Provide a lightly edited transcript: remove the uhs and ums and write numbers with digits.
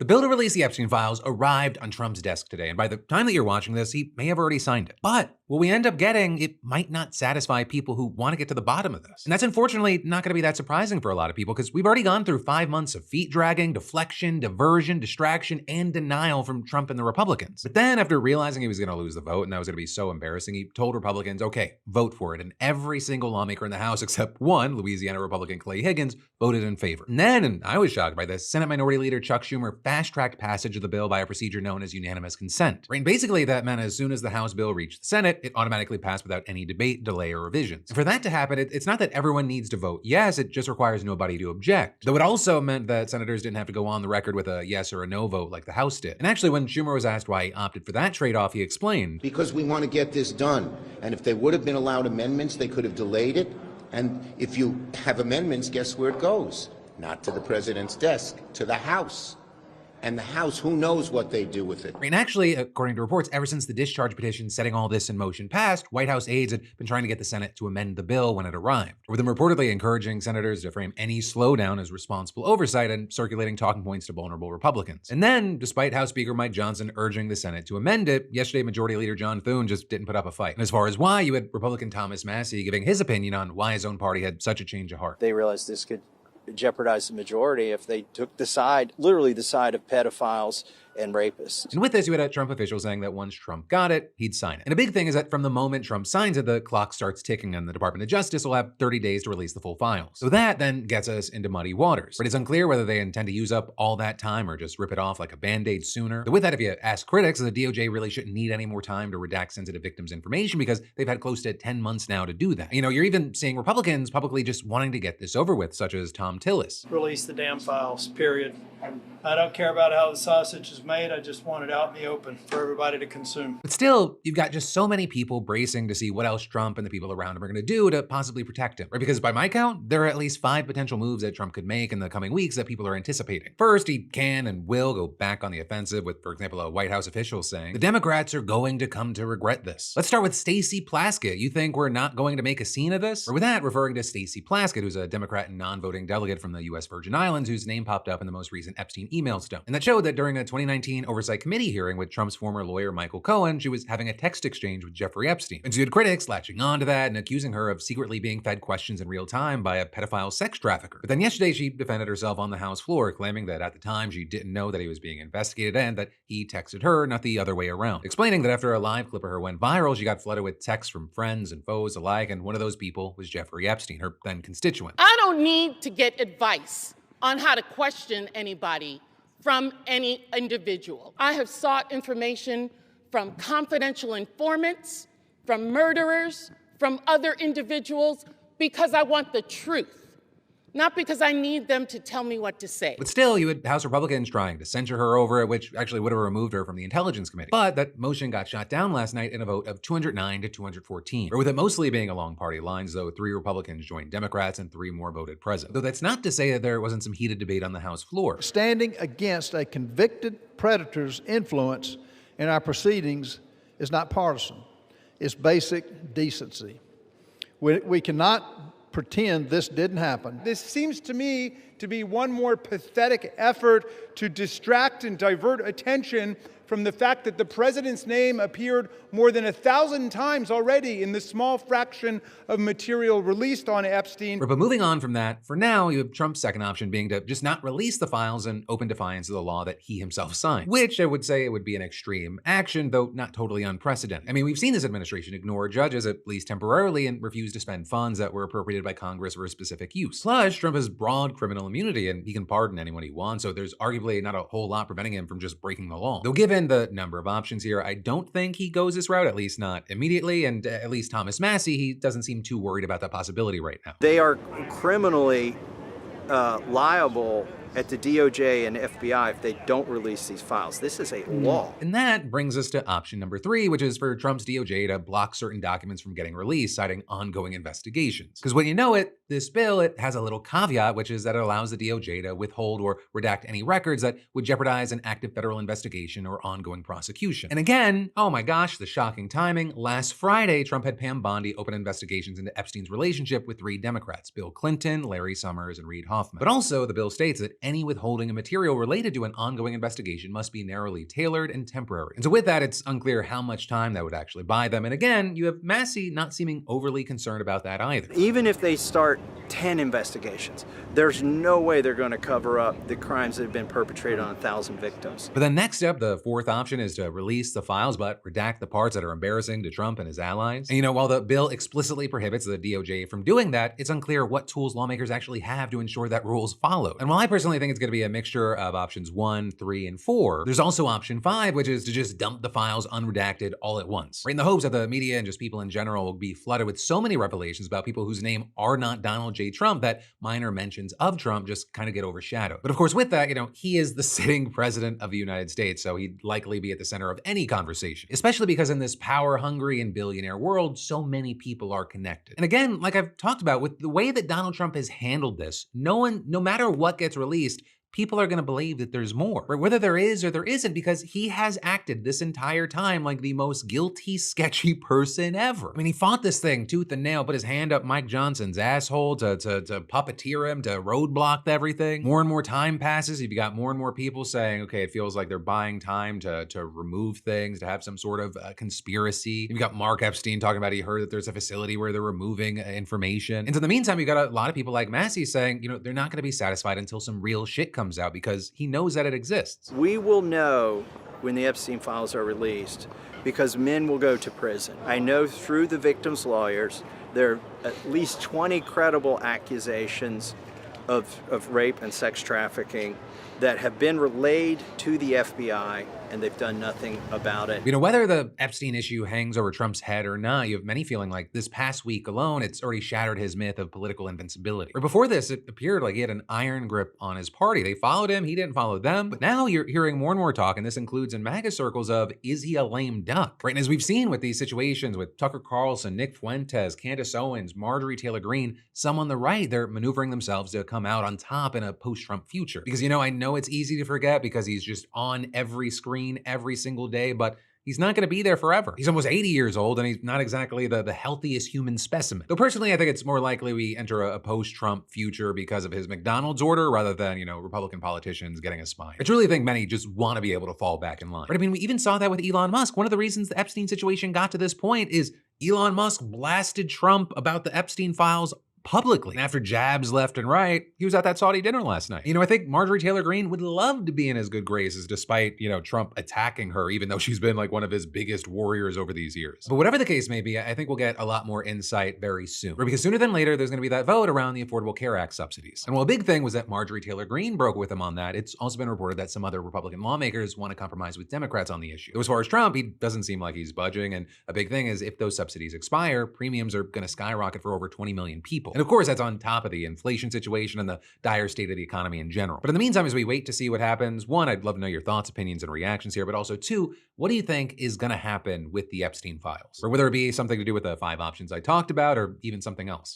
The bill to release the Epstein files arrived on Trump's desk today, and by the time that you're watching this, he may have already signed it. But what we end up getting, it might not satisfy people who want to get to the bottom of this. And that's unfortunately not going to be that surprising for a lot of people, because we've already gone through 5 months of feet dragging, deflection, diversion, distraction, and denial from Trump and the Republicans. But then after realizing he was going to lose the vote and that was going to be so embarrassing, he told Republicans, okay, vote for it. And every single lawmaker in the House except one, Louisiana Republican Clay Higgins, voted in favor. And then, and I was shocked by this, Senate Minority Leader Chuck Schumer fast-tracked passage of the bill by a procedure known as unanimous consent. Right? And basically that meant as soon as the House bill reached the Senate, it automatically passed without any debate, delay, or revisions. And for that to happen, it's not that everyone needs to vote yes, it just requires nobody to object. Though it also meant that senators didn't have to go on the record with a yes or a no vote like the House did. And actually, when Schumer was asked why he opted for that trade-off, he explained, because we want to get this done. And if they would have been allowed amendments, they could have delayed it. And if you have amendments, guess where it goes? Not to the president's desk, to the House. And the House, who knows what they do with it. And actually, according to reports, ever since the discharge petition setting all this in motion passed, White House aides had been trying to get the Senate to amend the bill when it arrived, with them reportedly encouraging senators to frame any slowdown as responsible oversight and circulating talking points to vulnerable Republicans. And then, despite House Speaker Mike Johnson urging the Senate to amend it, yesterday Majority Leader John Thune just didn't put up a fight. And as far as why, you had Republican Thomas Massie giving his opinion on why his own party had such a change of heart. They realized this could jeopardize the majority if they took the side, literally the side of pedophiles and rapists. And with this, you had a Trump official saying that once Trump got it, he'd sign it. And a big thing is that from the moment Trump signs it, the clock starts ticking and the Department of Justice will have 30 days to release the full files. So that then gets us into muddy waters. But it's unclear whether they intend to use up all that time or just rip it off like a Band-Aid sooner. But with that, if you ask critics, the DOJ really shouldn't need any more time to redact sensitive victims' information because they've had close to 10 months now to do that. You know, you're even seeing Republicans publicly just wanting to get this over with, such as Tom Tillis. Release the damn files, period. I don't care about how the sausage is made. I just want it out in the open for everybody to consume. But still, you've got just so many people bracing to see what else Trump and the people around him are going to do to possibly protect him. Right? Because by my count, there are at least 5 potential moves that Trump could make in the coming weeks that people are anticipating. First, he can and will go back on the offensive with, for example, a White House official saying, the Democrats are going to come to regret this. Let's start with Stacey Plaskett. You think we're not going to make a scene of this? Or with that, referring to Stacey Plaskett, who's a Democrat and non-voting delegate from the U.S. Virgin Islands, whose name popped up in the most recent Epstein email stone. And that showed that during a 2019 Oversight Committee hearing with Trump's former lawyer Michael Cohen, she was having a text exchange with Jeffrey Epstein. And so you had critics latching onto that and accusing her of secretly being fed questions in real time by a pedophile sex trafficker. But then yesterday she defended herself on the House floor, claiming that at the time she didn't know that he was being investigated and that he texted her, not the other way around. Explaining that after a live clip of her went viral, she got flooded with texts from friends and foes alike, and one of those people was Jeffrey Epstein, her then constituent. I don't need to get advice on how to question anybody from any individual. I have sought information from confidential informants, from murderers, from other individuals, because I want the truth, not because I need them to tell me what to say. But still, you had House Republicans trying to censure her over it, which actually would have removed her from the Intelligence Committee. But that motion got shot down last night in a vote of 209 to 214. Or with it mostly being along party lines, though 3 Republicans joined Democrats and 3 more voted present. Though that's not to say that there wasn't some heated debate on the House floor. Standing against a convicted predator's influence in our proceedings is not partisan. It's basic decency. We cannot pretend this didn't happen. This seems to me to be one more pathetic effort to distract and divert attention from the fact that the president's name appeared more than 1,000 times already in the small fraction of material released on Epstein. But moving on from that, for now, you have Trump's second option being to just not release the files in open defiance of the law that he himself signed, which I would say it would be an extreme action, though not totally unprecedented. I mean, we've seen this administration ignore judges, at least temporarily, and refuse to spend funds that were appropriated by Congress for a specific use. Plus, Trump has broad criminal immunity, and he can pardon anyone he wants, so there's arguably not a whole lot preventing him from just breaking the law. Though given the number of options here, I don't think he goes this route, at least not immediately, and at least Thomas Massie, he doesn't seem too worried about that possibility right now. They are criminally liable at the DOJ and FBI if they don't release these files. This is a law. And that brings us to option number 3, which is for Trump's DOJ to block certain documents from getting released, citing ongoing investigations. Because when you know it, this bill, it has a little caveat, which is that it allows the DOJ to withhold or redact any records that would jeopardize an active federal investigation or ongoing prosecution. And again, oh my gosh, the shocking timing. Last Friday, Trump had Pam Bondi open investigations into Epstein's relationship with 3 Democrats, Bill Clinton, Larry Summers, and Reid Hoffman. But also, the bill states that any withholding of material related to an ongoing investigation must be narrowly tailored and temporary. And so with that, it's unclear how much time that would actually buy them. And again, you have Massey not seeming overly concerned about that either. Even if they start 10 investigations, there's no way they're going to cover up the crimes that have been perpetrated on 1,000 victims. But then next up, the fourth option is to release the files, but redact the parts that are embarrassing to Trump and his allies. And while the bill explicitly prohibits the DOJ from doing that, it's unclear what tools lawmakers actually have to ensure that rules follow. And while I personally think it's going to be a mixture of options 1, 3, and 4, there's also option 5, which is to just dump the files unredacted all at once, right? In the hopes that the media and just people in general will be flooded with so many revelations about people whose name are not Donald J. Trump that minor mentions of Trump just kind of get overshadowed. But of course, with that, he is the sitting president of the United States, so he'd likely be at the center of any conversation, especially because in this power-hungry and billionaire world, so many people are connected. And again, like I've talked about, with the way that Donald Trump has handled this, no matter what gets released, people are going to believe that there's more, right? Whether there is or there isn't, because he has acted this entire time like the most guilty, sketchy person ever. I mean, he fought this thing tooth and nail, put his hand up Mike Johnson's asshole to puppeteer him, to roadblock everything. More and more time passes. You've got more and more people saying, okay, it feels like they're buying time to remove things, to have some sort of conspiracy. You've got Mark Epstein talking about he heard that there's a facility where they're removing information. And so in the meantime, you've got a lot of people like Massey saying, they're not going to be satisfied until some real shit comes out, because he knows that it exists. We will know when the Epstein files are released because men will go to prison. I know through the victims' lawyers there are at least 20 credible accusations of rape and sex trafficking that have been relayed to the FBI, and they've done nothing about it. Whether the Epstein issue hangs over Trump's head or not, you have many feeling like this past week alone, it's already shattered his myth of political invincibility. Or before this, it appeared like he had an iron grip on his party. They followed him, he didn't follow them. But now you're hearing more and more talk, and this includes in MAGA circles, of, is he a lame duck? Right, and as we've seen with these situations with Tucker Carlson, Nick Fuentes, Candace Owens, Marjorie Taylor Greene, some on the right, they're maneuvering themselves to come out on top in a post-Trump future. Because I know it's easy to forget because he's just on every screen every single day, but he's not going to be there forever. He's almost 80 years old, and he's not exactly the healthiest human specimen. Though personally, I think it's more likely we enter a post-Trump future because of his McDonald's order rather than, Republican politicians getting a spine. I truly think many just want to be able to fall back in line. Right? I mean, we even saw that with Elon Musk. One of the reasons the Epstein situation got to this point is Elon Musk blasted Trump about the Epstein files publicly. And after jabs left and right, he was at that Saudi dinner last night. I think Marjorie Taylor Greene would love to be in his good graces despite, Trump attacking her, even though she's been like one of his biggest warriors over these years. But whatever the case may be, I think we'll get a lot more insight very soon. Because sooner than later, there's going to be that vote around the Affordable Care Act subsidies. And while a big thing was that Marjorie Taylor Greene broke with him on that, it's also been reported that some other Republican lawmakers want to compromise with Democrats on the issue. Though as far as Trump, he doesn't seem like he's budging. And a big thing is if those subsidies expire, premiums are going to skyrocket for over 20 million people. And of course, that's on top of the inflation situation and the dire state of the economy in general. But in the meantime, as we wait to see what happens, one, I'd love to know your thoughts, opinions, and reactions here, but also two, what do you think is going to happen with the Epstein files? Or whether it be something to do with the 5 options I talked about or even something else.